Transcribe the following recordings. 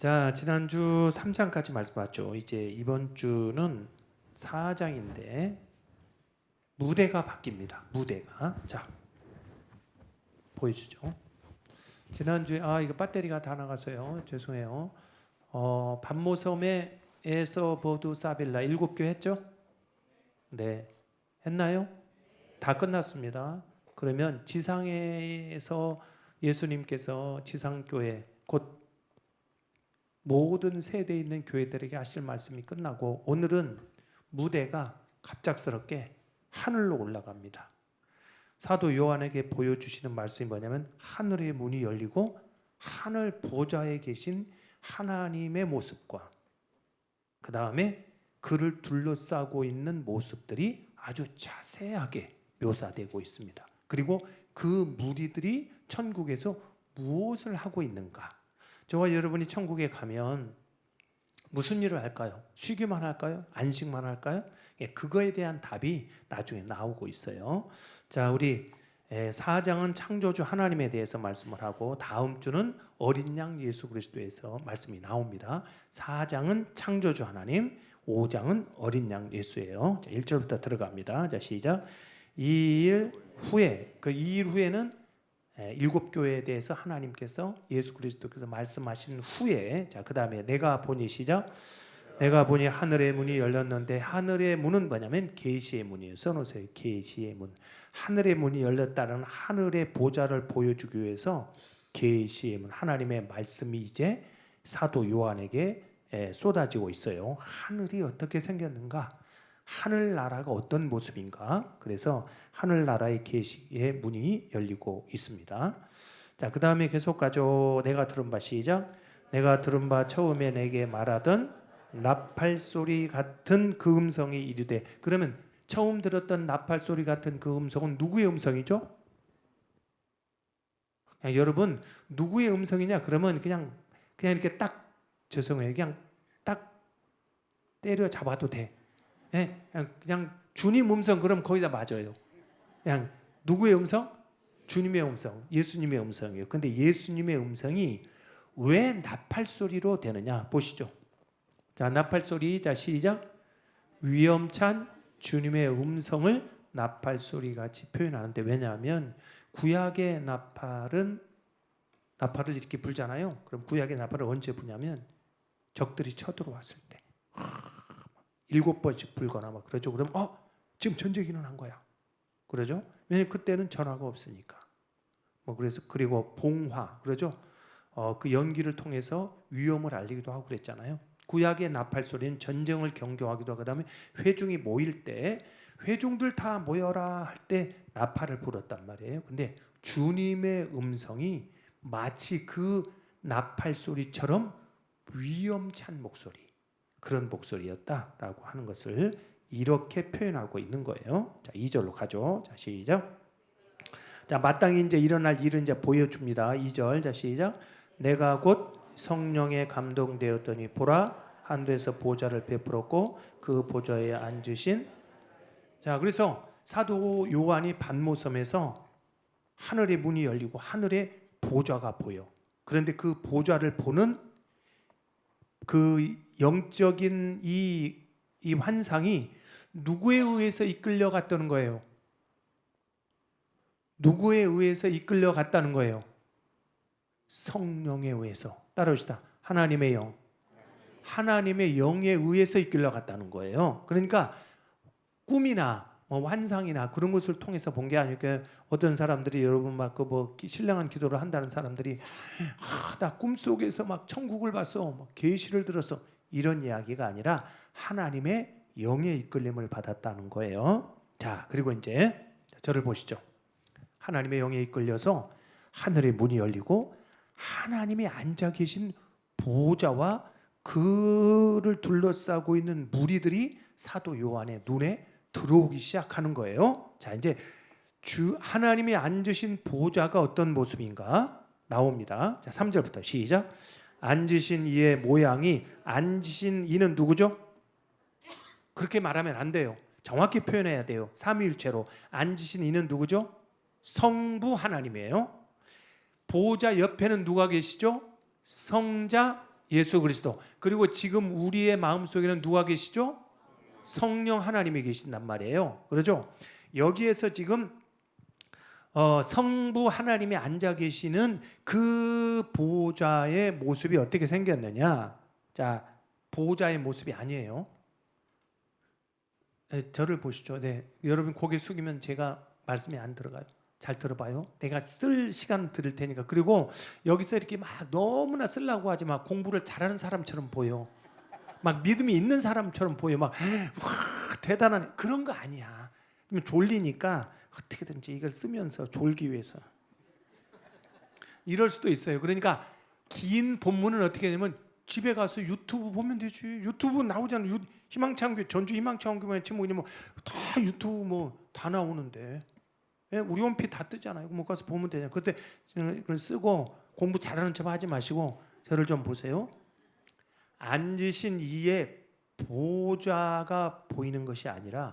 자, 지난주 3장까지 말씀 봤죠. 이제 이번 주는 4장인데 무대가 바뀝니다. 무대가. 자, 보여주죠. 지난주에 이거 배터리가 다 나가서요. 죄송해요. 반모섬에서 보두사빌라 7교 했죠? 네. 했나요? 다 끝났습니다. 그러면 지상에서 예수님께서 지상교회 곧 모든 세대에 있는 교회들에게 하실 말씀이 끝나고 오늘은 무대가 갑작스럽게 하늘로 올라갑니다. 사도 요한에게 보여주시는 말씀이 뭐냐면 하늘의 문이 열리고 하늘 보좌에 계신 하나님의 모습과 그 다음에 그를 둘러싸고 있는 모습들이 아주 자세하게 묘사되고 있습니다. 그리고 그 무리들이 천국에서 무엇을 하고 있는가? 저와 여러분이 천국에 가면 무슨 일을 할까요? 쉬기만 할까요? 안식만 할까요? 그거에 대한 답이 나중에 나오고 있어요. 자, 우리 4장은 창조주 하나님에 대해서 말씀을 하고 다음 주는 어린 양 예수 그리스도에서 말씀이 나옵니다. 4장은 창조주 하나님, 5장은 어린 양 예수예요. 자, 1절부터 들어갑니다. 자, 시작. 2일 후에, 그 2일 후에는 7교회에 대해서 하나님께서 예수 그리스도께서 말씀하신 후에, 자, 그 다음에 내가 보니 시작. 내가 보니 하늘의 문이 열렸는데, 하늘의 문은 뭐냐면 계시의 문이에요. 써놓으세요. 계시의 문. 하늘의 문이 열렸다는 하늘의 보좌를 보여주기 위해서 계시의 문, 하나님의 말씀이 이제 사도 요한에게 쏟아지고 있어요. 하늘이 어떻게 생겼는가? 하늘나라가 어떤 모습인가? 그래서 하늘나라의 계시의 문이 열리고 있습니다. 자, 그 다음에 계속 가죠. 내가 들은 바 시작. 내가 들은 바 처음에 내게 말하던 나팔 소리 같은 그 음성이 이르되, 그러면 처음 들었던 나팔 소리 같은 그 음성은 누구의 음성이죠? 여러분, 누구의 음성이냐? 그러면 그냥 이렇게 딱, 죄송해요, 그냥 딱 때려 잡아도 돼. 그냥 주님 음성, 그럼 거의 다 맞아요. 그냥 누구의 음성? 주님의 음성, 예수님의 음성이에요. 근데 예수님의 음성이 왜 나팔 소리로 되느냐? 보시죠. 자, 나팔 소리, 자, 시작. 위엄찬 주님의 음성을 나팔 소리 같이 표현하는데, 왜냐하면 구약의 나팔을 이렇게 불잖아요. 그럼 구약의 나팔을 언제 부냐면 적들이 쳐들어왔을 때 7번씩 불거나 막 그러죠. 그러면 지금 전쟁이 일어난 거야. 그러죠? 왜냐면 그때는 전화가 없으니까. 그래서 그리고 봉화, 그러죠? 그 연기를 통해서 위험을 알리기도 하고 그랬잖아요. 구약의 나팔 소리는 전쟁을 경고하기도 하고, 그다음에 회중이 모일 때 회중들 다 모여라 할 때 나팔을 불었단 말이에요. 근데 주님의 음성이 마치 그 나팔 소리처럼 위엄찬 목소리, 그런 목소리였다라고 하는 것을 이렇게 표현하고 있는 거예요. 자, 2절로 가죠. 자, 시작. 자, 마땅히 이제 일어날 일은 이제 보여줍니다. 2절. 자, 시작. 내가 곧 성령에 감동되었더니 보라, 하늘에서 보좌를 베풀었고 그 보좌에 앉으신. 자, 그래서 사도 요한이 반모섬에서 하늘의 문이 열리고 하늘의 보좌가 보여. 그런데 그 보좌를 보는 그 영적인 이 환상이 누구에 의해서 이끌려갔다는 거예요? 누구에 의해서 이끌려갔다는 거예요? 성령에 의해서. 따라합시다. 하나님의 영. 하나님의 영에 의해서 이끌려갔다는 거예요. 그러니까 꿈이나 환상이나 그런 것을 통해서 본 게 아니고, 어떤 사람들이 여러분 막 신령한 기도를 한다는 사람들이 나 꿈속에서 막 천국을 봤어, 막 계시를 들었어, 이런 이야기가 아니라 하나님의 영의 이끌림을 받았다는 거예요. 자, 그리고 이제 저를 보시죠. 하나님의 영에 이끌려서 하늘의 문이 열리고 하나님이 앉아 계신 보좌와 그를 둘러싸고 있는 무리들이 사도 요한의 눈에 들어오기 시작하는 거예요. 자, 이제 하나님이 앉으신 보좌가 어떤 모습인가 나옵니다. 자, 3절부터 시작. 앉으신 이의 모양이, 앉으신 이는 누구죠? 그렇게 말하면 안 돼요. 정확히 표현해야 돼요. 삼위일체로. 앉으신 이는 누구죠? 성부 하나님이에요. 보좌 옆에는 누가 계시죠? 성자 예수 그리스도. 그리고 지금 우리의 마음속에는 누가 계시죠? 성령 하나님이 계신단 말이에요. 그렇죠? 여기에서 지금 성부 하나님이 앉아 계시는 그 보좌의 모습이 어떻게 생겼느냐? 자, 보좌의 모습이 아니에요. 네, 저를 보시죠. 네, 여러분 고개 숙이면 제가 말씀이 안 들어가요. 잘 들어봐요. 내가 쓸 시간 드릴 테니까. 그리고 여기서 이렇게 막 너무나 쓰려고 하지 마. 공부를 잘하는 사람처럼 보여. 막 믿음이 있는 사람처럼 보여. 막 와, 대단한 그런 거 아니야. 졸리니까 어떻게든지 이걸 쓰면서 졸기 위해서 이럴 수도 있어요. 그러니까 긴 본문은 어떻게 되냐면 집에 가서 유튜브 보면 되지. 유튜브 나오잖아. 희망찬교 전주 희망찬교만 치면 그냥 뭐다 유튜브 뭐 다 나오는데. 예? 우리 원피 다 뜨잖아요. 못 가서 보면 되잖아요. 그때 그걸 쓰고 공부 잘하는 척 하지 마시고 저를 좀 보세요. 앉으신 이의 보좌가 보이는 것이 아니라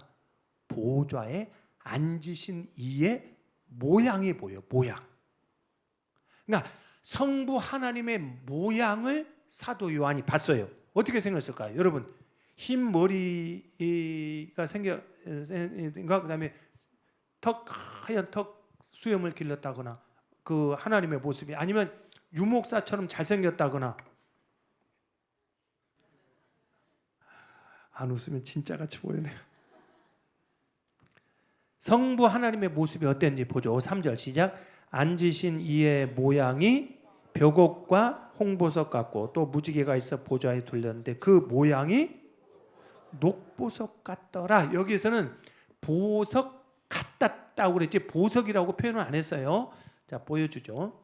보좌에 앉으신 이의 모양이 보여. 모양. 그러니까 성부 하나님의 모양을 사도 요한이 봤어요. 어떻게 생겼을까요? 여러분 흰 머리가 생겨가 그다음에 하얀 턱 수염을 길렀다거나 그 하나님의 모습이 아니면 유목사처럼 잘생겼다거나 안 웃으면 진짜같이 보이네요. 성부 하나님의 모습이 어땠는지 보죠. 3절 시작. 앉으신 이의 모양이 벽옥과 홍보석 같고 또 무지개가 있어 보좌에 둘렸는데 그 모양이 녹보석 같더라. 여기에서는 보석 같았다고 그랬지 보석이라고 표현을 안 했어요. 자, 보여주죠.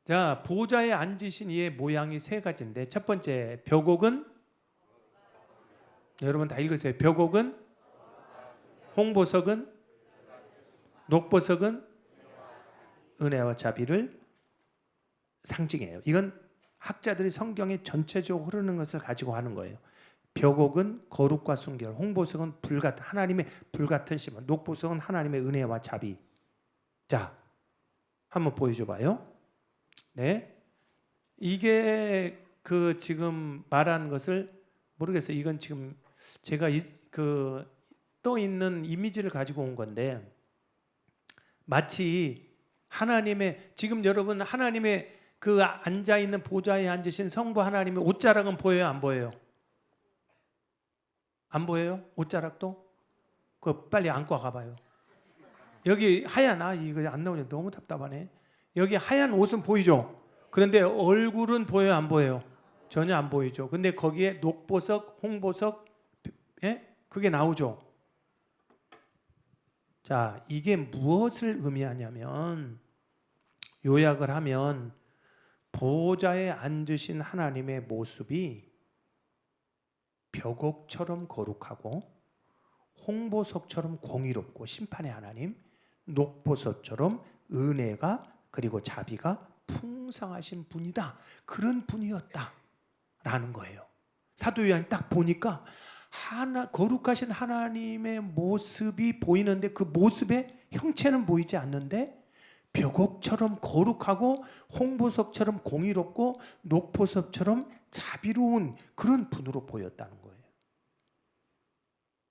자, 보좌에 앉으신 이의 모양이 세 가지인데 첫 번째 벽옥은 여러분 다 읽으세요. 벽옥은 홍보석은 녹보석은 은혜와 자비를 상징해요. 이건 학자들이 성경에 전체적으로 흐르는 것을 가지고 하는 거예요. 벽옥은 거룩과 순결, 홍보석은 하나님의 불같은 심은, 녹보석은 하나님의 은혜와 자비. 자, 한번 보여줘봐요. 네, 이게 그 지금 말한 것을 모르겠어요. 이건 지금 제가 떠 있는 이미지를 가지고 온 건데 마치 하나님의 지금 여러분 하나님의 그 앉아 있는 보좌에 앉으신 성부 하나님의 옷자락은 보여요, 안 보여요? 안 보여요? 옷자락도? 그거 빨리 안고 가봐요. 여기 하얀 이거 안 나오냐 너무 답답하네. 여기 하얀 옷은 보이죠? 그런데 얼굴은 보여요, 안 보여요? 전혀 안 보이죠. 근데 거기에 녹보석, 홍보석, 예? 그게 나오죠. 자, 이게 무엇을 의미하냐면 요약을 하면 보좌에 앉으신 하나님의 모습이 벽옥처럼 거룩하고 홍보석처럼 공의롭고 심판의 하나님, 녹보석처럼 은혜가 그리고 자비가 풍성하신 분이다. 그런 분이었다라는 거예요. 사도 요한이 딱 보니까 거룩하신 하나님의 모습이 보이는데 그 모습의 형체는 보이지 않는데 벽옥처럼 거룩하고 홍보석처럼 공의롭고 녹보석처럼 자비로운 그런 분으로 보였다는 거예요.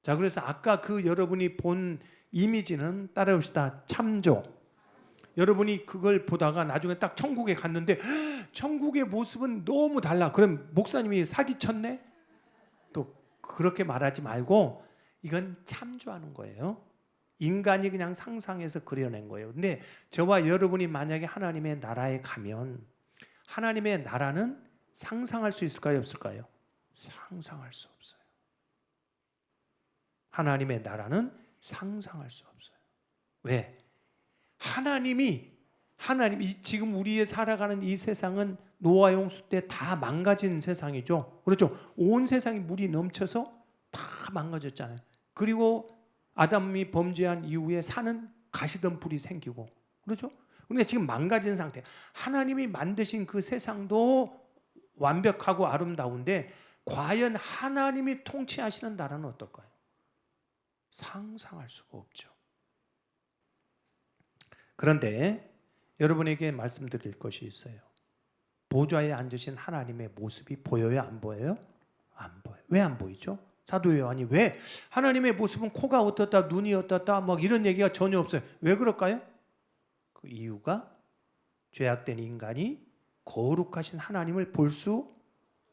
자, 그래서 아까 그 여러분이 본 이미지는 따라해봅시다. 참조. 여러분이 그걸 보다가 나중에 딱 천국에 갔는데 천국의 모습은 너무 달라. 그럼 목사님이 사기쳤네? 또 그렇게 말하지 말고 이건 참조하는 거예요. 인간이 그냥 상상해서 그려낸 거예요. 근데 저와 여러분이 만약에 하나님의 나라에 가면 하나님의 나라는 상상할 수 있을까요? 없을까요? 상상할 수 없어요. 하나님의 나라는 상상할 수 없어요. 왜? 하나님이 지금 우리의 살아가는 이 세상은 노아 홍수 때 다 망가진 세상이죠. 그렇죠? 온 세상이 물이 넘쳐서 다 망가졌잖아요. 그리고 아담이 범죄한 이후에 산은 가시던 불이 생기고 그렇죠? 그런데 지금 망가진 상태. 하나님이 만드신 그 세상도 완벽하고 아름다운데 과연 하나님이 통치하시는 나라는 어떨까요? 상상할 수가 없죠. 그런데 여러분에게 말씀드릴 것이 있어요. 보좌에 앉으신 하나님의 모습이 보여요? 안 보여요? 안 보여요. 왜 안 보이죠? 사도 요한이 왜 하나님의 모습은 코가 어떻다, 눈이 어떻다 막 이런 얘기가 전혀 없어요. 왜 그럴까요? 그 이유가 죄악된 인간이 거룩하신 하나님을 볼 수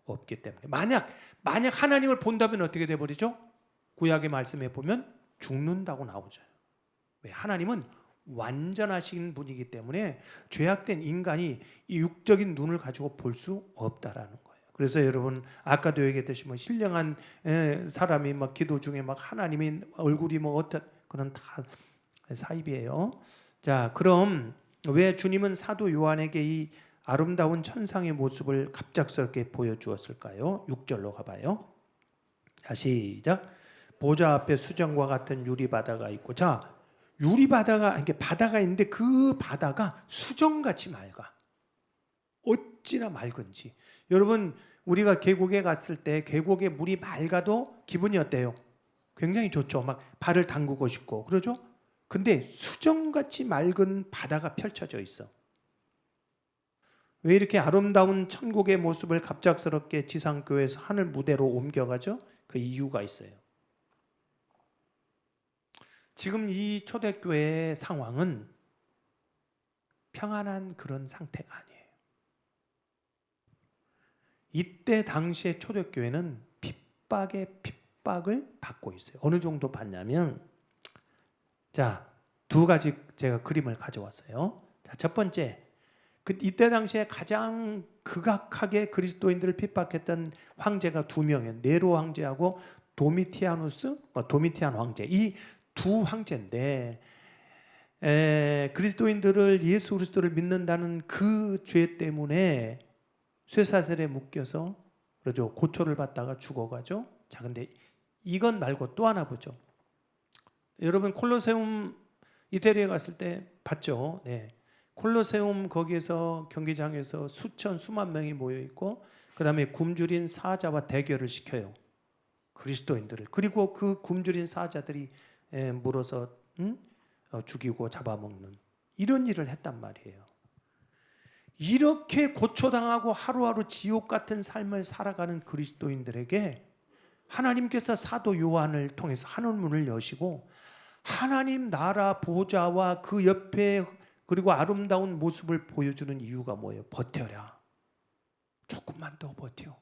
없기 때문에. 만약 하나님을 본다면 어떻게 돼 버리죠? 구약의 말씀에 보면 죽는다고 나오죠. 왜? 하나님은 완전하신 분이기 때문에 죄악된 인간이 이 육적인 눈을 가지고 볼 수 없다라는 거예요. 그래서 여러분 아까도 얘기했듯이 뭐 신령한 사람이 막 기도 중에 막 하나님이 얼굴이 뭐 어떤 그런 다 사입이에요. 자, 그럼 왜 주님은 사도 요한에게 이 아름다운 천상의 모습을 갑작스럽게 보여주었을까요? 6절로 가봐요. 자, 시작. 보좌 앞에 수정과 같은 유리 바다가 있고, 자, 유리 바다가 이게 바다가 있는데 그 바다가 수정같이 맑아. 어찌나 맑은지. 여러분 우리가 계곡에 갔을 때 계곡에 물이 맑아도 기분이 어때요? 굉장히 좋죠. 막 발을 담그고 싶고 그러죠. 근데 수정같이 맑은 바다가 펼쳐져 있어. 왜 이렇게 아름다운 천국의 모습을 갑작스럽게 지상교회에서 하늘 무대로 옮겨가죠? 그 이유가 있어요. 지금 이 초대교회의 상황은 평안한 그런 상태가 아니에요. 이때 당시의 초대교회는 핍박에 핍박을 받고 있어요. 어느 정도 받냐면, 자, 두 가지 제가 그림을 가져왔어요. 자, 첫 번째, 이때 당시에 가장 극악하게 그리스도인들을 핍박했던 황제가 두 명이에요. 네로 황제하고 도미티안 황제. 이 두 황제인데 그리스도인들을 예수 그리스도를 믿는다는 그 죄 때문에 쇠사슬에 묶여서 그러죠. 고초를 받다가 죽어가죠. 자, 근데 이건 말고 또 하나 보죠. 여러분 콜로세움 이태리에 갔을 때 봤죠. 네. 콜로세움 거기에서 경기장에서 수만 명이 모여 있고 그다음에 굶주린 사자와 대결을 시켜요. 그리스도인들을. 그리고 그 굶주린 사자들이 물어서 죽이고 잡아먹는 이런 일을 했단 말이에요. 이렇게 고초당하고 하루하루 지옥 같은 삶을 살아가는 그리스도인들에게 하나님께서 사도 요한을 통해서 하늘문을 여시고 하나님 나라 보좌와 그 옆에 그리고 아름다운 모습을 보여주는 이유가 뭐예요? 버텨라. 조금만 더 버텨.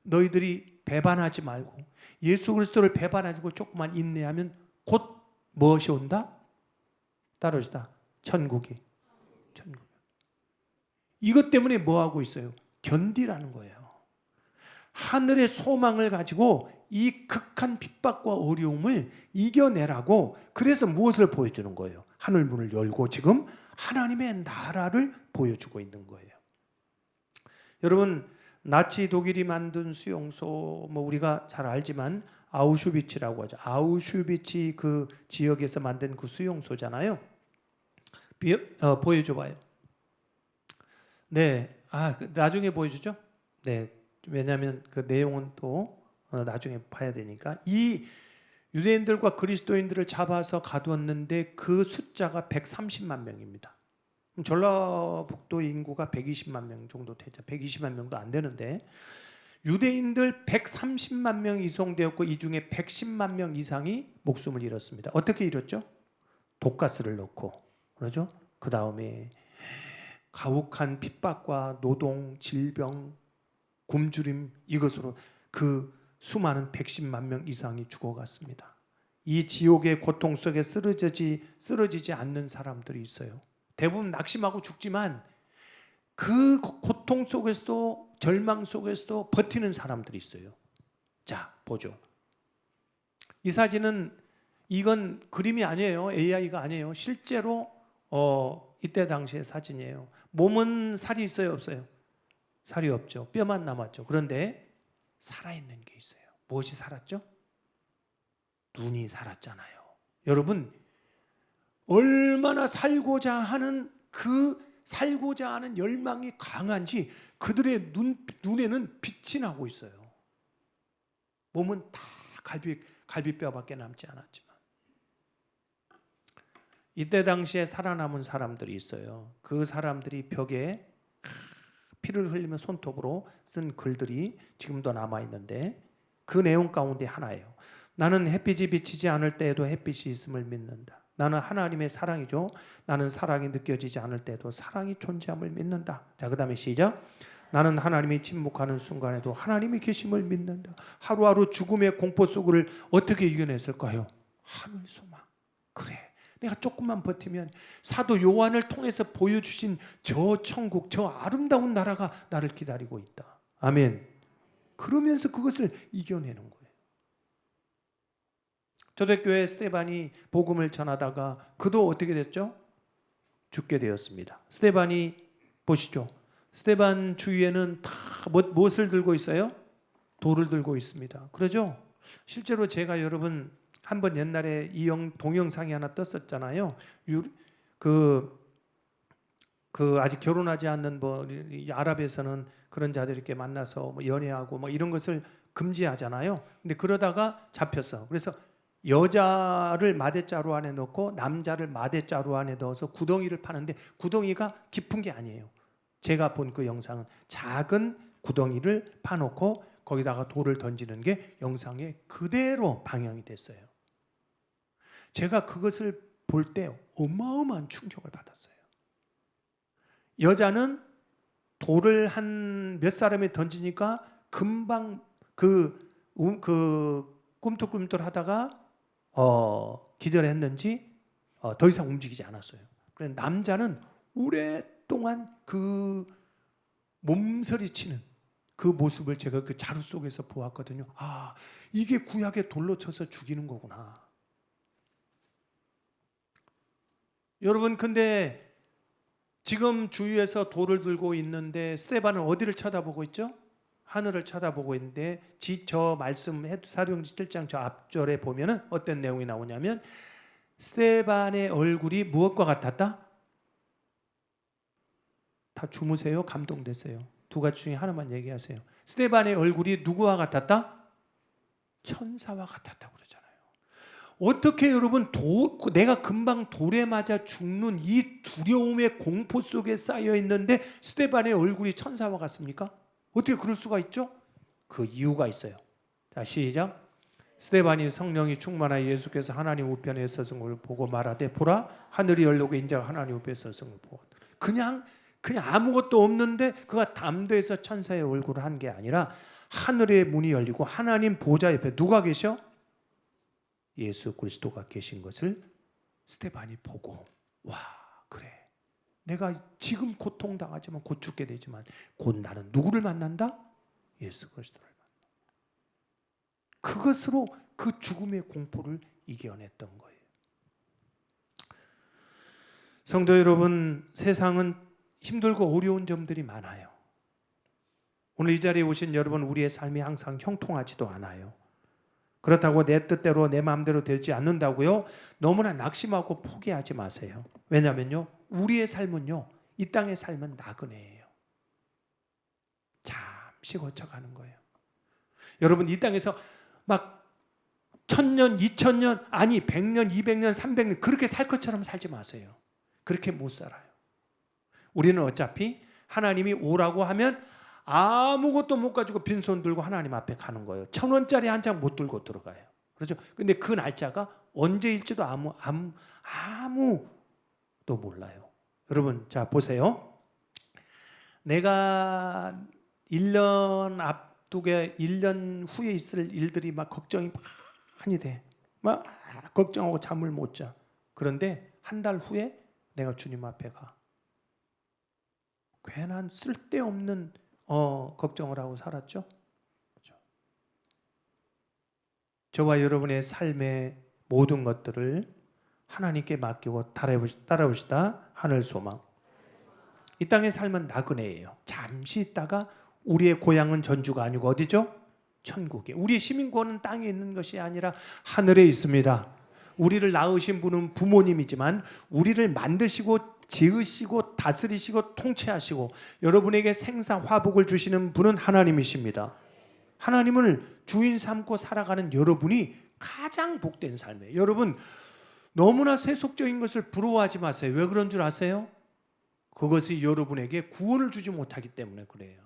너희들이 배반하지 말고 예수 그리스도를 배반하고 조금만 인내하면 곧 무엇이 온다? 따라오시다. 천국이. 이것 때문에 뭐 하고 있어요? 견디라는 거예요. 하늘의 소망을 가지고 이 극한 핍박과 어려움을 이겨내라고. 그래서 무엇을 보여주는 거예요? 하늘문을 열고 지금 하나님의 나라를 보여주고 있는 거예요. 여러분 나치 독일이 만든 수용소 뭐 우리가 잘 알지만 아우슈비츠라고 하죠. 아우슈비츠 그 지역에서 만든 그 수용소잖아요. 보여줘봐요. 네, 나중에 보여주죠. 네, 왜냐하면 그 내용은 또 나중에 봐야 되니까. 이 유대인들과 그리스도인들을 잡아서 가두었는데 그 숫자가 130만 명입니다. 전라북도 인구가 120만 명 정도 되죠. 120만 명도 안 되는데 유대인들 130만 명이 이송되었고 이 중에 110만 명 이상이 목숨을 잃었습니다. 어떻게 잃었죠? 독가스를 넣고 그러죠. 그 다음에 가혹한 핍박과 노동, 질병, 굶주림 이것으로 그 수많은 110만 명 이상이 죽어갔습니다. 이 지옥의 고통 속에 쓰러지지 않는 사람들이 있어요. 대부분 낙심하고 죽지만 그 고통 속에서도 절망 속에서도 버티는 사람들이 있어요. 자, 보죠. 이 사진은 이건 그림이 아니에요. AI가 아니에요. 실제로 이때 당시의 사진이에요. 몸은 살이 있어요, 없어요? 살이 없죠. 뼈만 남았죠. 그런데 살아있는 게 있어요. 무엇이 살았죠? 눈이 살았잖아요. 여러분 얼마나 살고자 하는 열망이 강한지 그들의 눈에는 빛이 나고 있어요. 몸은 다 갈비뼈밖에 남지 않았지만 이때 당시에 살아남은 사람들이 있어요. 그 사람들이 벽에 피를 흘리며 손톱으로 쓴 글들이 지금도 남아있는데 그 내용 가운데 하나예요. 나는 햇빛이 비치지 않을 때에도 햇빛이 있음을 믿는다. 나는 하나님의 사랑이죠. 나는 사랑이 느껴지지 않을 때에도 사랑이 존재함을 믿는다. 자, 그 다음에 시작. 나는 하나님이 침묵하는 순간에도 하나님이 계심을 믿는다. 하루하루 죽음의 공포 속을 어떻게 이겨냈을까요? 하늘 소망. 그래, 내가 조금만 버티면 사도 요한을 통해서 보여주신 저 천국, 저 아름다운 나라가 나를 기다리고 있다. 아멘. 그러면서 그것을 이겨내는 거예요. 초대교회 스데반이 복음을 전하다가 그도 어떻게 됐죠? 죽게 되었습니다. 스데반이 보시죠. 스데반 주위에는 다 무엇을 들고 있어요? 돌을 들고 있습니다. 그러죠? 실제로 제가 여러분 한번 옛날에 동영상이 하나 떴었잖아요. 아직 결혼하지 않는 아랍에서는 그런 자들 이렇게 만나서 연애하고 이런 것을 금지하잖아요. 근데 그러다가 잡혔어. 그래서 여자를 마대자루 안에 넣고 남자를 마대자루 안에 넣어서 구덩이를 파는데 구덩이가 깊은 게 아니에요. 제가 본 그 영상은 작은 구덩이를 파놓고 거기다가 돌을 던지는 게 영상에 그대로 방영이 됐어요. 제가 그것을 볼 때 어마어마한 충격을 받았어요. 여자는 돌을 한 몇 사람이 던지니까 금방 꿈틀꿈틀 하다가 기절했는지 더 이상 움직이지 않았어요. 그래서 남자는 오랫동안 그 몸서리치는 그 모습을 제가 그 자루 속에서 보았거든요. 아, 이게 구약에 돌로 쳐서 죽이는 거구나. 여러분, 근데 지금 주위에서 돌을 들고 있는데 스데반은 어디를 쳐다보고 있죠? 하늘을 쳐다보고 있는데 저 말씀 사도행전 7장 저 앞절에 보면은 어떤 내용이 나오냐면 스데반의 얼굴이 무엇과 같았다? 다 주무세요? 감동됐어요? 두 가지 중에 하나만 얘기하세요. 스데반의 얼굴이 누구와 같았다? 천사와 같았다고 그러잖아요. 어떻게 여러분 내가 금방 돌에 맞아 죽는 이 두려움의 공포 속에 쌓여 있는데 스데반의 얼굴이 천사와 같습니까? 어떻게 그럴 수가 있죠? 그 이유가 있어요. 자, 시작. 스데반이 성령이 충만하여 예수께서 하나님 우편에 서신 걸 보고 말하되 보라 하늘이 열리고 인자가 하나님 우편에 서신 걸 보고 그냥 아무것도 없는데 그가 담대해서 천사의 얼굴을 한 게 아니라 하늘의 문이 열리고 하나님 보좌 옆에 누가 계셔? 예수 그리스도가 계신 것을 스데반이 보고 와, 그래, 내가 지금 고통당하지만 곧 죽게 되지만 곧 나는 누구를 만난다? 예수 그리스도를 만난다. 그것으로 그 죽음의 공포를 이겨냈던 거예요. 성도 여러분, 세상은 힘들고 어려운 점들이 많아요. 오늘 이 자리에 오신 여러분, 우리의 삶이 항상 형통하지도 않아요. 그렇다고 내 뜻대로 내 마음대로 되지 않는다고요? 너무나 낙심하고 포기하지 마세요. 왜냐면요, 우리의 삶은요, 이 땅의 삶은 나그네예요. 잠시 거쳐가는 거예요. 여러분, 이 땅에서 막 1000년, 2000년, 아니 100년, 200년, 300년 그렇게 살 것처럼 살지 마세요. 그렇게 못 살아요. 우리는 어차피 하나님이 오라고 하면 아무것도 못 가지고 빈손 들고 하나님 앞에 가는 거예요. 1000원짜리 한 장 못 들고 들어가요. 그렇죠? 근데 그 날짜가 언제일지도 아무도 몰라요. 여러분, 자 보세요. 내가 1년 앞두게 1년 후에 있을 일들이 막 걱정이 많이 돼. 막 걱정하고 잠을 못 자. 그런데 한 달 후에 내가 주님 앞에 가. 괜한 쓸데없는 걱정을 하고 살았죠. 그렇죠? 저와 여러분의 삶의 모든 것들을 하나님께 맡기고 따라봅시다. 하늘 소망. 이 땅의 삶은 나그네예요. 잠시 있다가 우리의 고향은 전주가 아니고 어디죠? 천국에. 우리의 시민권은 땅에 있는 것이 아니라 하늘에 있습니다. 우리를 낳으신 분은 부모님이지만 우리를 만드시고 지으시고 다스리시고 통치하시고 여러분에게 생사 화복을 주시는 분은 하나님이십니다. 하나님을 주인 삼고 살아가는 여러분이 가장 복된 삶이에요. 여러분, 너무나 세속적인 것을 부러워하지 마세요. 왜 그런 줄 아세요? 그것이 여러분에게 구원을 주지 못하기 때문에 그래요.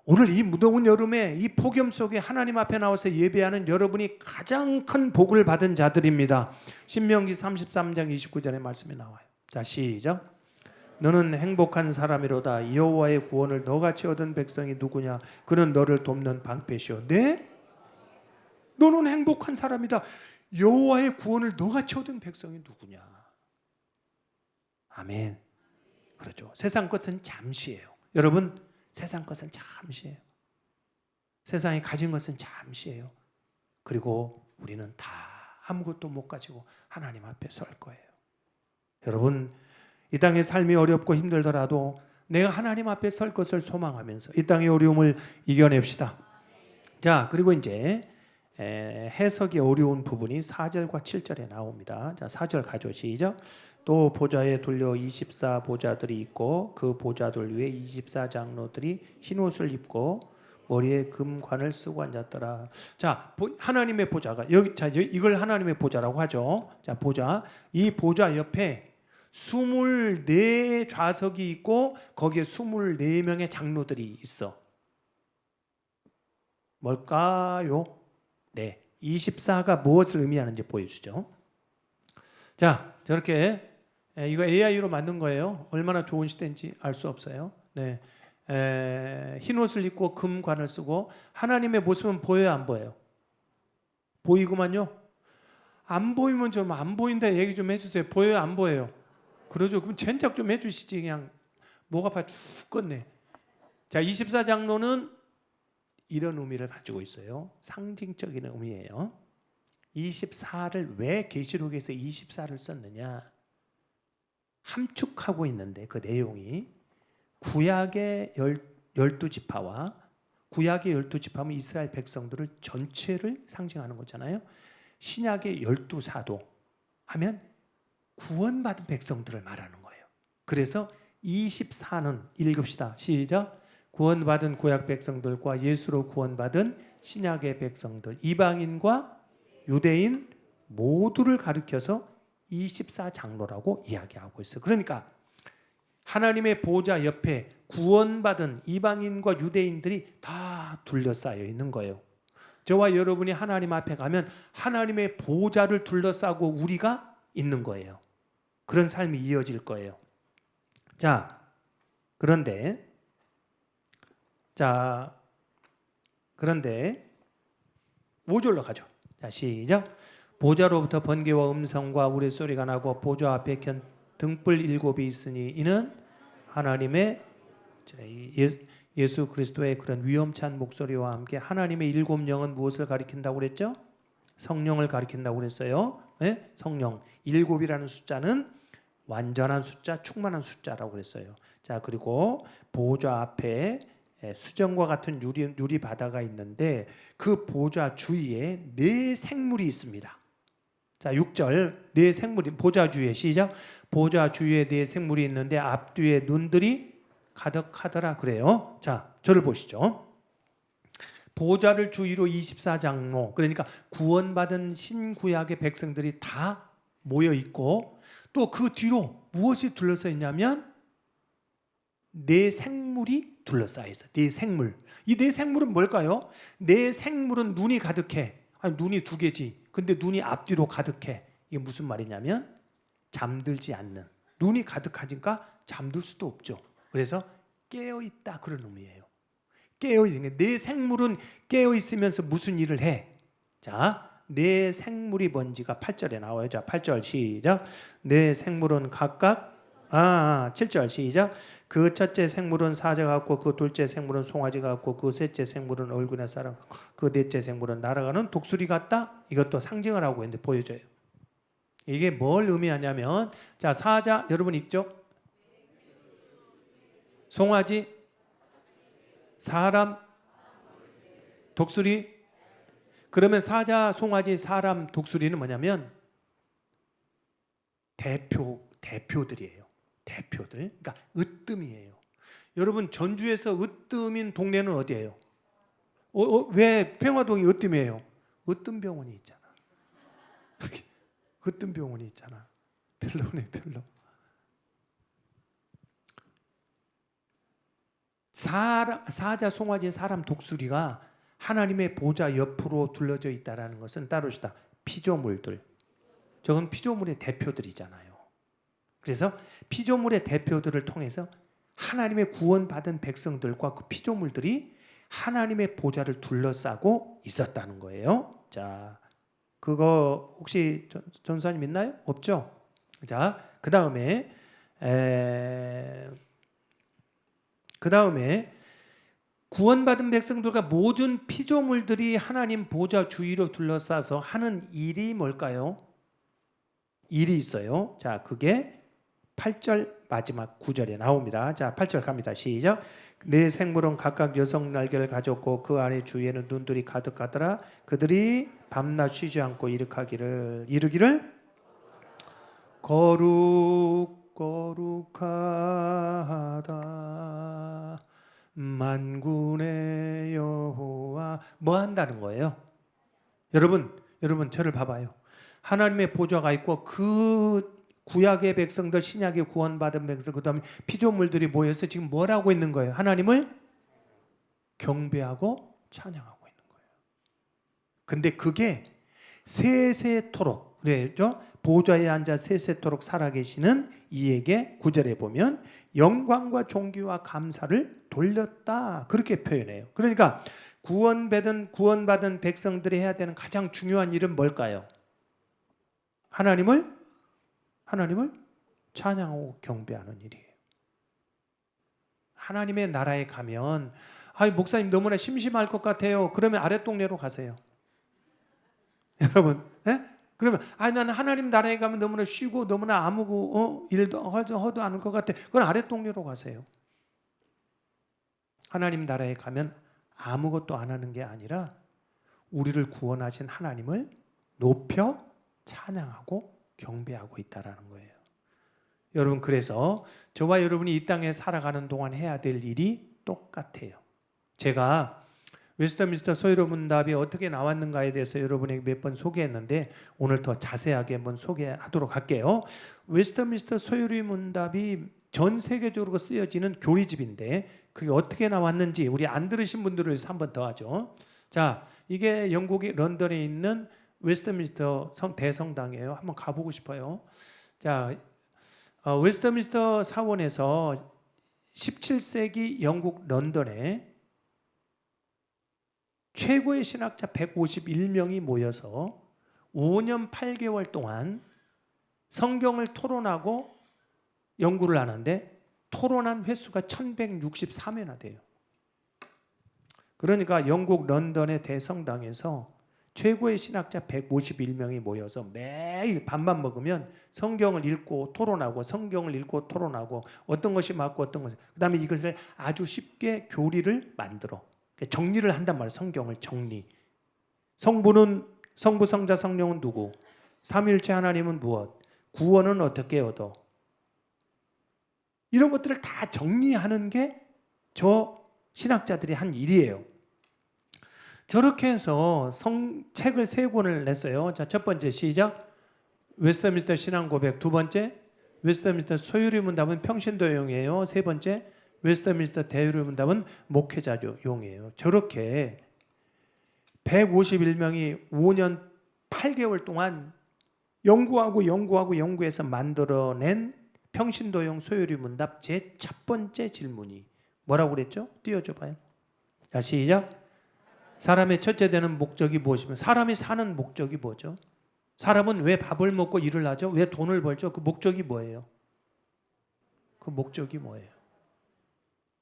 오늘 이 무더운 여름에 이 폭염 속에 하나님 앞에 나와서 예배하는 여러분이 가장 큰 복을 받은 자들입니다. 신명기 33장 29절의 말씀이 나와요. 자, 시작. 너는 행복한 사람이로다. 여호와의 구원을 너같이 얻은 백성이 누구냐? 그는 너를 돕는 방패시오. 네? 너는 행복한 사람이다. 여호와의 구원을 너같이 얻은 백성이 누구냐? 아멘. 그렇죠. 세상 것은 잠시예요. 여러분, 세상 것은 잠시예요. 세상이 가진 것은 잠시예요. 그리고 우리는 다 아무것도 못 가지고 하나님 앞에 설 거예요. 여러분, 이 땅의 삶이 어렵고 힘들더라도 내가 하나님 앞에 설 것을 소망하면서 이 땅의 어려움을 이겨냅시다. 자, 그리고 이제 해석이 어려운 부분이 4절과 7절에 나옵니다. 자, 4절 가져오시죠. 또 보좌에 둘려 24 보좌들이 있고 그 보좌들 위에 24 장로들이 흰 옷을 입고 머리에 금관을 쓰고 앉았더라. 자, 하나님의 보좌가 여기, 자, 이걸 하나님의 보좌라고 하죠. 자, 보좌. 이 보좌 옆에 24 좌석이 있고 거기에 24명의 장로들이 있어. 뭘까요? 네, 24가 무엇을 의미하는지 보여주죠. 자, 저렇게 이거 AI로 만든 거예요. 얼마나 좋은 시대인지 알 수 없어요. 네, 흰 옷을 입고 금관을 쓰고 하나님의 모습은 보여요, 안 보여요? 보이구만요. 안 보이면 좀 안 보인다 얘기 좀 해주세요. 보여요, 안 보여요? 그러죠. 그럼 젠작 좀 해주시지. 그냥 목 아파 죽겠네. 자, 24 장로는 이런 의미를 가지고 있어요. 상징적인 의미예요. 24를 왜 계시록에서 24를 썼느냐? 함축하고 있는데 그 내용이 구약의 12지파와 구약의 12지파는 이스라엘 백성들을 전체를 상징하는 거잖아요. 신약의 12사도 하면 구원받은 백성들을 말하는 거예요. 그래서 24는 읽읍시다. 시작. 구원받은 구약 백성들과 예수로 구원받은 신약의 백성들, 이방인과 유대인 모두를 가리켜서 24 장로라고 이야기하고 있어요. 그러니까 하나님의 보좌 옆에 구원받은 이방인과 유대인들이 다 둘러싸여 있는 거예요. 저와 여러분이 하나님 앞에 가면 하나님의 보좌를 둘러싸고 우리가 있는 거예요. 그런 삶이 이어질 거예요. 자, 그런데 5절로 가죠. 자, 시작. 보좌로부터 번개와 음성과 우레소리가 나고 보좌 앞에 등불 7이 있으니 이는 하나님의 예수 그리스도의 그런 위엄찬 목소리와 함께 하나님의 7영은 무엇을 가리킨다고 그랬죠? 성령을 가리킨다고 그랬어요. 네? 성령. 7이라는 숫자는 완전한 숫자, 충만한 숫자라고 그랬어요. 자, 그리고 보좌 앞에 수정과 같은 유리 바다가 있는데 그 보좌 주위에 4 생물이 있습니다. 자, 6절 4 생물이 보좌 주위에 시작. 보좌 주위에 4 생물이 있는데 앞뒤에 눈들이 가득하더라 그래요. 자, 저를 보시죠. 보좌를 주위로 24 장로, 그러니까 구원받은 신구약의 백성들이 다 모여 있고 또 그 뒤로 무엇이 둘러싸여 있냐면 4 생물이 둘러싸여 있어요. 4 생물. 이 4 생물은 뭘까요? 4 생물은 눈이 가득해. 아니, 눈이 2개지. 근데 눈이 앞뒤로 가득해. 이게 무슨 말이냐면 잠들지 않는. 눈이 가득하니까 잠들 수도 없죠. 그래서 깨어있다 그런 의미예요. 깨어있는. 4 생물은 깨어있으면서 무슨 일을 해? 자, 4 생물이 뭔지가 8절에 나와요. 자, 8절 시작. 4 생물은 각각 7절 시작. 그 첫째 생물은 사자 같고 그 둘째 생물은 송아지 같고 그 셋째 생물은 얼굴의 사람, 그 넷째 생물은 날아가는 독수리 같다. 이것도 상징을 하고 있는데 보여줘요. 이게 뭘 의미하냐면, 자, 사자 여러분 있죠? 송아지, 사람, 독수리. 그러면 사자, 송아지, 사람, 독수리는 뭐냐면 대표들이에요. 대표들. 그러니까 으뜸이에요. 여러분, 전주에서 으뜸인 동네는 어디예요? 왜 평화동이 으뜸이에요? 으뜸병원이 있잖아. 으뜸병원이 있잖아. 별로네, 별로. 사자송아지 사람 독수리가 하나님의 보좌 옆으로 둘러져 있다라는 것은 따로시다. 피조물들. 저건 피조물의 대표들이잖아요. 그래서 피조물의 대표들을 통해서 하나님의 구원받은 백성들과 그 피조물들이 하나님의 보좌를 둘러싸고 있었다는 거예요. 자, 그거 혹시 전사님 있나요? 없죠? 자, 그 다음에 구원받은 백성들과 모든 피조물들이 하나님 보좌 주위로 둘러싸서 하는 일이 뭘까요? 일이 있어요. 자, 그게 8절 마지막 9절에 나옵니다. 자, 8절 갑니다. 시작. 네 생물은 각각 여성 날개를 가졌고 그 안에 주위에는 눈들이 가득하더라. 그들이 밤낮 쉬지 않고 이르기를 거룩하다 만군의 여호와. 뭐 한다는 거예요? 여러분 저를 봐봐요. 하나님의 보좌가 있고 그 구약의 백성들, 신약의 구원받은 백성, 그 다음에 피조물들이 모여서 지금 뭘 하고 있는 거예요? 하나님을 경배하고 찬양하고 있는 거예요. 근데 그게 세세토록, 그죠? 보좌에 앉아 세세토록 살아계시는 이에게 9절에 보면 영광과 존귀와 감사를 돌렸다. 그렇게 표현해요. 그러니까 구원받은 백성들이 해야 되는 가장 중요한 일은 뭘까요? 하나님을 찬양하고 경배하는 일이에요. 하나님의 나라에 가면 목사님 너무나 심심할 것 같아요. 그러면 아랫동네로 가세요. 여러분, 그러면 나는 하나님 나라에 가면 너무나 쉬고 너무나 아무고 일도 허도 않을 것 같아. 그건 아랫동네로 가세요. 하나님 나라에 가면 아무것도 안 하는 게 아니라 우리를 구원하신 하나님을 높여 찬양하고 경배하고 있다라는 거예요. 여러분, 그래서 저와 여러분이 이 땅에 살아가는 동안 해야 될 일이 똑같아요. 제가 웨스트민스터 소유로 문답이 어떻게 나왔는가에 대해서 여러분에게 몇 번 소개했는데 오늘 더 자세하게 한번 소개하도록 할게요. 웨스트민스터 소유리 문답이 전 세계적으로 쓰여지는 교리집인데 그게 어떻게 나왔는지 우리 안 들으신 분들을 위해서 한 번 더 하죠. 자, 이게 영국의 런던에 있는 웨스트민스터 대성당이에요. 한번 가보고 싶어요. 자, 웨스트민스터 사원에서 17세기 영국 런던에 최고의 신학자 151명이 모여서 5년 8개월 동안 성경을 토론하고 연구를 하는데 토론한 횟수가 1163회나 돼요. 그러니까 영국 런던의 대성당에서 최고의 신학자 151명이 모여서 매일 밥만 먹으면 성경을 읽고 토론하고 어떤 것이 맞고 어떤 것이, 그다음에 이것을 아주 쉽게 교리를 만들어 정리를 한단 말이에요. 성경을 정리. 성부, 성자, 성령은 누구? 삼위일체 하나님은 무엇? 구원은 어떻게 얻어? 이런 것들을 다 정리하는 게 저 신학자들이 한 일이에요. 저렇게 해서 책을 3권을 냈어요. 자, 첫 번째 시작. 웨스트민스터 신앙 고백. 두 번째 웨스트민스터 소유리 문답은 평신도용이에요. 세 번째 웨스트민스터 대유리 문답은 목회자용이에요. 저렇게 151명이 5년 8개월 동안 연구해서 만들어낸 평신도용 소유리 문답 제 첫 번째 질문이 뭐라고 그랬죠? 띄워줘 봐요. 자, 시작. 사람의 첫째 되는 목적이 무엇이며 사람이 사는 목적이 뭐죠? 사람은 왜 밥을 먹고 일을 하죠? 왜 돈을 벌죠? 그 목적이 뭐예요? 그 목적이 뭐예요?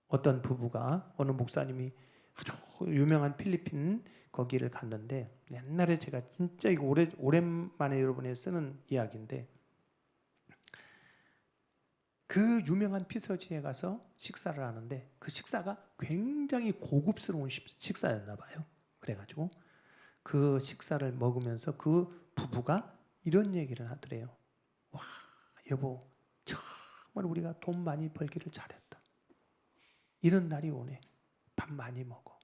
어떤 부부가 어느 목사님이 아주 유명한 필리핀 거기를 갔는데 옛날에 제가 진짜 이거 오랜만에 여러분이 쓰는 이야기인데 그 유명한 피서지에 가서 식사를 하는데 그 식사가 굉장히 고급스러운 식사였나 봐요. 그래가지고 그 식사를 먹으면서 그 부부가 이런 얘기를 하더래요. 와, 여보, 정말 우리가 돈 많이 벌기를 잘했다. 이런 날이 오네. 밥 많이 먹어.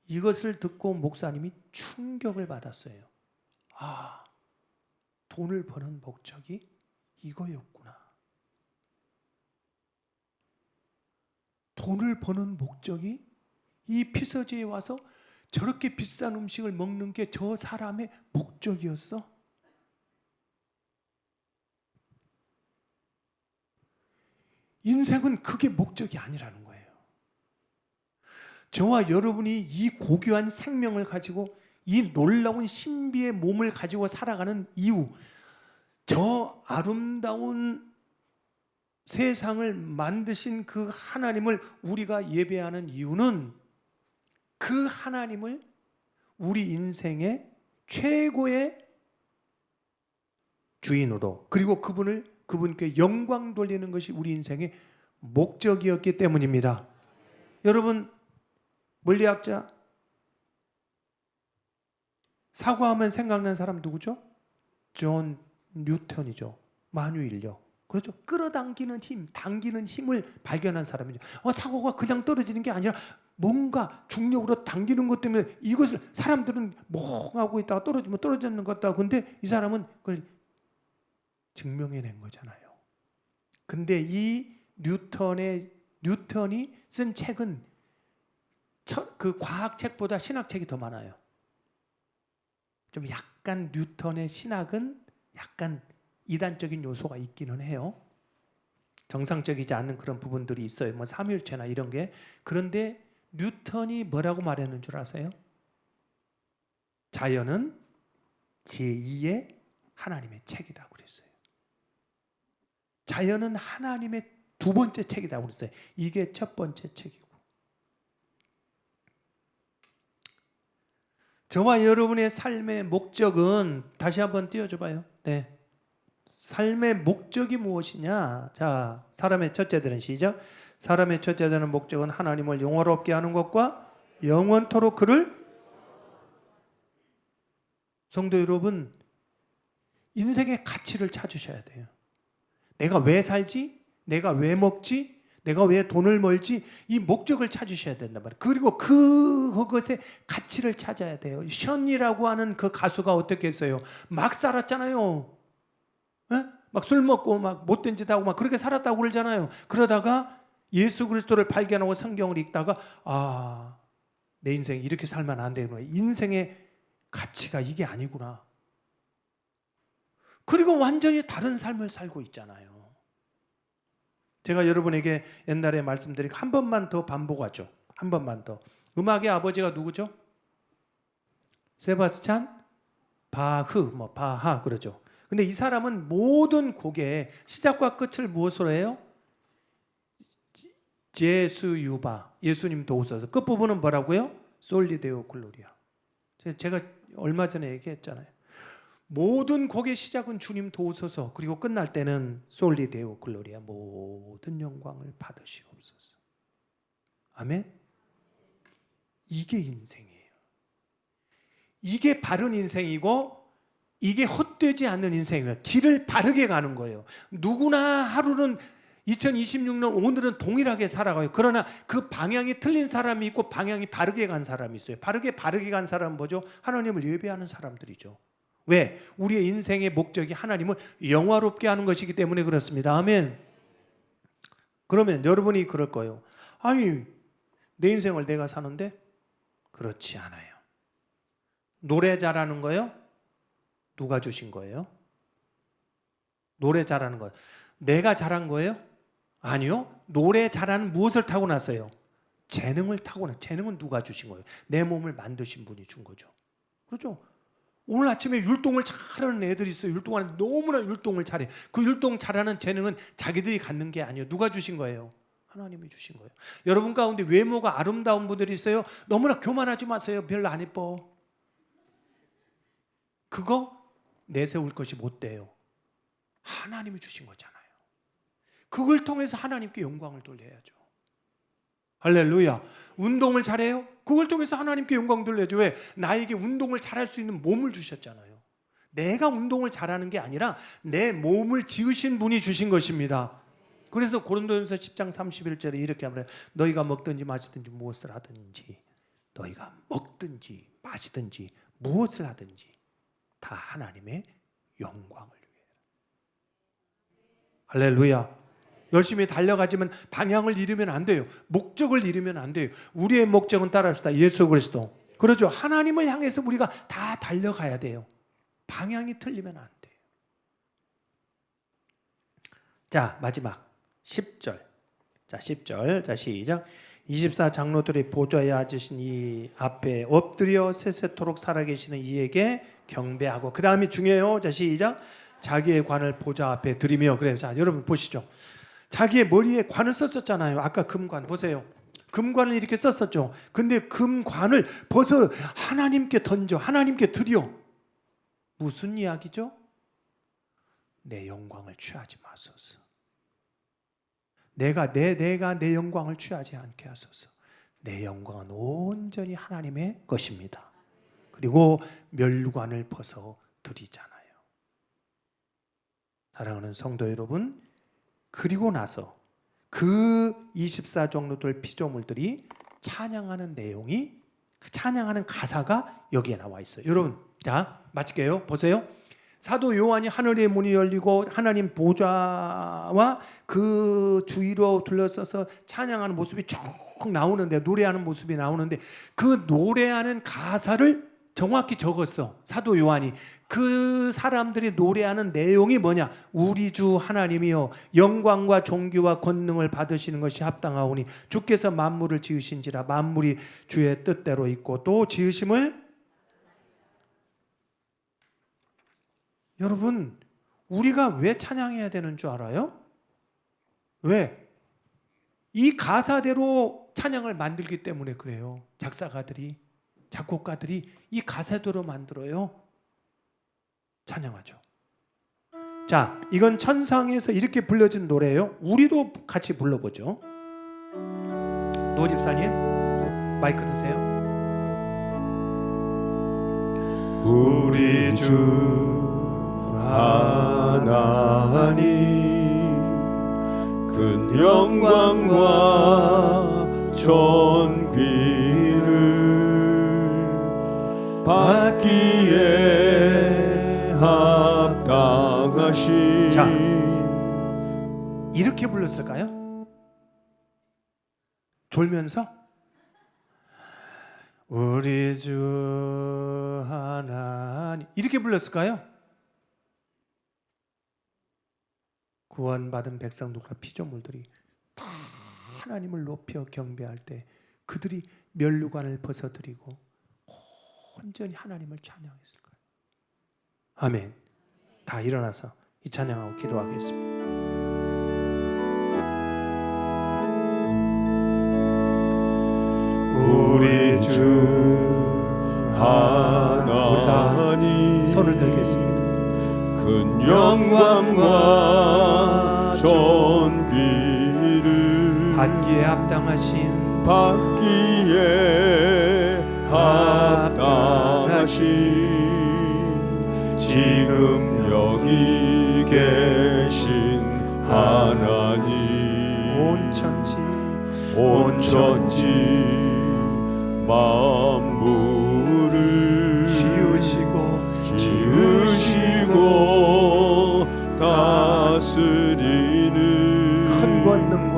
이것을 듣고 목사님이 충격을 받았어요. 아, 돈을 버는 목적이 이거였구나. 돈을 버는 목적이 이 피서지에 와서 저렇게 비싼 음식을 먹는 게 저 사람의 목적이었어? 인생은 그게 목적이 아니라는 거예요. 저와 여러분이 이 고귀한 생명을 가지고 이 놀라운 신비의 몸을 가지고 살아가는 이유, 저 아름다운 세상을 만드신 그 하나님을 우리가 예배하는 이유는 그 하나님을 우리 인생의 최고의 주인으로, 그리고 그분께 영광 돌리는 것이 우리 인생의 목적이었기 때문입니다. 여러분, 물리학자 사고하면 생각나는 사람 누구죠? 존 뉴턴이죠. 만유인력. 그렇죠. 끌어당기는 힘, 당기는 힘을 발견한 사람이죠. 사고가 그냥 떨어지는 게 아니라 뭔가 중력으로 당기는 것 때문에 이것을 사람들은 멍하고 있다가 떨어지면 떨어지는 것 같다. 근데 이 사람은 그걸 증명해낸 거잖아요. 근데 이 뉴턴이 쓴 책은 그 과학책보다 신학책이 더 많아요. 좀 약간 뉴턴의 신학은 약간 이단적인 요소가 있기는 해요. 정상적이지 않은 그런 부분들이 있어요. 뭐 삼위일체나 이런 게. 그런데 뉴턴이 뭐라고 말했는 줄 아세요? 자연은 제2의 하나님의 책이라고 그랬어요. 자연은 하나님의 두 번째 책이라고 그랬어요. 이게 첫 번째 책이고. 저와 여러분의 삶의 목적은, 다시 한번 띄워줘봐요. 네. 삶의 목적이 무엇이냐? 자, 사람의 첫째들은 시작. 사람의 첫째되는 목적은 하나님을 영화롭게 하는 것과 영원토록 그를. 성도 여러분, 인생의 가치를 찾으셔야 돼요. 내가 왜 살지? 내가 왜 먹지? 내가 왜 돈을 벌지? 이 목적을 찾으셔야 된단 말이에요. 그리고 그것의 가치를 찾아야 돼요. 션이라고 하는 그 가수가 어떻게 했어요? 막 살았잖아요. 막 술 먹고 막 못된 짓 하고 막 그렇게 살았다고 그러잖아요. 그러다가 예수 그리스도를 발견하고 성경을 읽다가 내 인생 이렇게 살면 안 되구나. 인생의 가치가 이게 아니구나. 그리고 완전히 다른 삶을 살고 있잖아요. 제가 여러분에게 옛날에 말씀드리고 한 번만 더 반복하죠. 한 번만 더. 음악의 아버지가 누구죠? 세바스찬 바흐, 바하 그러죠. 근데 이 사람은 모든 곡의 시작과 끝을 무엇으로 해요? 제수 유바, 예수님 도우소서. 끝부분은 뭐라고요? 솔리데오 글로리아. 제가 얼마 전에 얘기했잖아요. 모든 곡의 시작은 주님 도우소서, 그리고 끝날 때는 솔리데오 글로리아, 모든 영광을 받으시옵소서. 아멘. 이게 인생이에요. 이게 바른 인생이고 이게 헛되지 않는 인생이에요. 길을 바르게 가는 거예요. 누구나 하루는 2026년 오늘은 동일하게 살아가요. 그러나 그 방향이 틀린 사람이 있고 방향이 바르게 간 사람이 있어요. 바르게 간 사람은 뭐죠? 하나님을 예배하는 사람들이죠. 왜? 우리의 인생의 목적이 하나님을 영화롭게 하는 것이기 때문에 그렇습니다. 아멘. 그러면 여러분이 그럴 거예요. 아니, 내 인생을 내가 사는데? 그렇지 않아요. 노래 잘하는 거요? 누가 주신 거예요? 노래 잘하는 거예요. 내가 잘한 거예요? 아니요. 노래 잘하는 무엇을 타고났어요? 재능을 타고났어요. 재능은 누가 주신 거예요? 내 몸을 만드신 분이 준 거죠. 그렇죠? 오늘 아침에 율동을 잘하는 애들이 있어요. 율동하는, 너무나 율동을 잘해. 그 율동 잘하는 재능은 자기들이 갖는 게 아니에요. 누가 주신 거예요? 하나님이 주신 거예요. 여러분 가운데 외모가 아름다운 분들이 있어요. 너무나 교만하지 마세요. 별로 안 예뻐. 그거 내세울 것이 못 돼요. 하나님이 주신 거잖아요. 그걸 통해서 하나님께 영광을 돌려야죠. 할렐루야. 운동을 잘해요? 그걸 통해서 하나님께 영광 돌려야죠. 왜? 나에게 운동을 잘할 수 있는 몸을 주셨잖아요. 내가 운동을 잘하는 게 아니라 내 몸을 지으신 분이 주신 것입니다. 그래서 고린도전서 10장 31절에 이렇게 하면, 너희가 먹든지 마시든지 무엇을 하든지, 너희가 먹든지 마시든지 무엇을 하든지 다 하나님의 영광을 위해. 할렐루야. 열심히 달려가지만 방향을 잃으면 안 돼요. 목적을 잃으면 안 돼요. 우리의 목적은 따라합시다. 예수 그리스도. 그렇죠. 하나님을 향해서 우리가 다 달려가야 돼요. 방향이 틀리면 안 돼요. 자, 마지막 10절. 자, 10절. 자, 시작. 24장로들이 보좌에 앉으신 이 앞에 엎드려 세세토록 살아계시는 이에게 경배하고, 그 다음이 중요해요. 자, 시작. 자기의 관을 보좌 앞에 들이며. 그래요. 자, 여러분 보시죠. 자기의 머리에 관을 썼었잖아요. 아까 금관 보세요. 금관을 이렇게 썼었죠. 근데 금관을 벗어 하나님께 던져, 하나님께 드려. 무슨 이야기죠? 내 영광을 취하지 마소서. 내가 내 영광을 취하지 않게 하소서. 내 영광은 온전히 하나님의 것입니다. 그리고 멸관을 벗어 드리잖아요. 사랑하는 성도 여러분, 그리고 나서 그 24장로들 피조물들이 찬양하는 내용이, 그 찬양하는 가사가 여기에 나와 있어요. 여러분, 자, 마칠게요. 보세요. 사도 요한이 하늘의 문이 열리고 하나님 보좌와 그 주위로 둘러서서 찬양하는 모습이 쭉 나오는데, 노래하는 모습이 나오는데, 그 노래하는 가사를 정확히 적었어. 사도 요한이. 그 사람들이 노래하는 내용이 뭐냐? 우리 주 하나님이여 영광과 존귀와 권능을 받으시는 것이 합당하오니 주께서 만물을 지으신지라 만물이 주의 뜻대로 있고 또 지으심을. 여러분, 우리가 왜 찬양해야 되는 줄 알아요? 왜? 이 가사대로 찬양을 만들기 때문에 그래요. 작사가들이, 작곡가들이 이 가사대로 만들어요. 찬양하죠. 자, 이건 천상에서 이렇게 불려진 노래예요. 우리도 같이 불러보죠. 노 집사님, 마이크 드세요. 우리 주 하나님 큰 영광과 존귀를 받기에 합당하신. 자, 이렇게 불렀을까요? 졸면서? 우리 주 하나님 이렇게 불렀을까요? 구원받은 백성들과 피조물들이 다 하나님을 높여 경배할 때 그들이 멸류관을 벗어드리고 온전히 하나님을 찬양했을 거예요. 아멘. 다 일어나서 이 찬양하고 기도하겠습니다. 우리 주 하나님 손을 들겠습니다. 큰 영광과 존귀를 받기에 합당하신 지금 여기 계신 하나님 온 천지 만물을 지으시고 다스리는 큰 권능과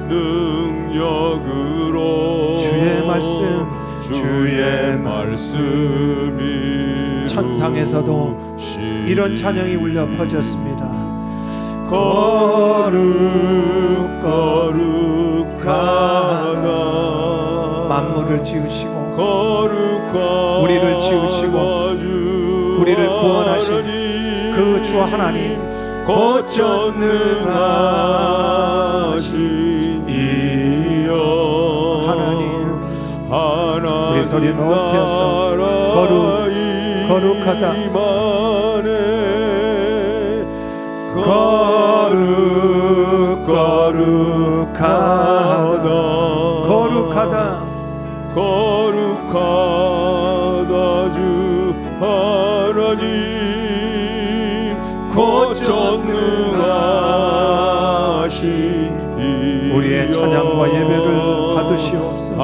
능력으로 주의 말씀이 천상에서도 이런 찬양이 울려 퍼졌습니다. 거룩하다 만물을 지으시고 우리를 지으시고 우리를 구원하신 그 주 하나님 곧 전능하신 이여 하나님, 우리 소리 하나님 높여서 거룩하다 주 하나님 곧 전능하신 우리의 찬양과 예배를 받으시옵소서.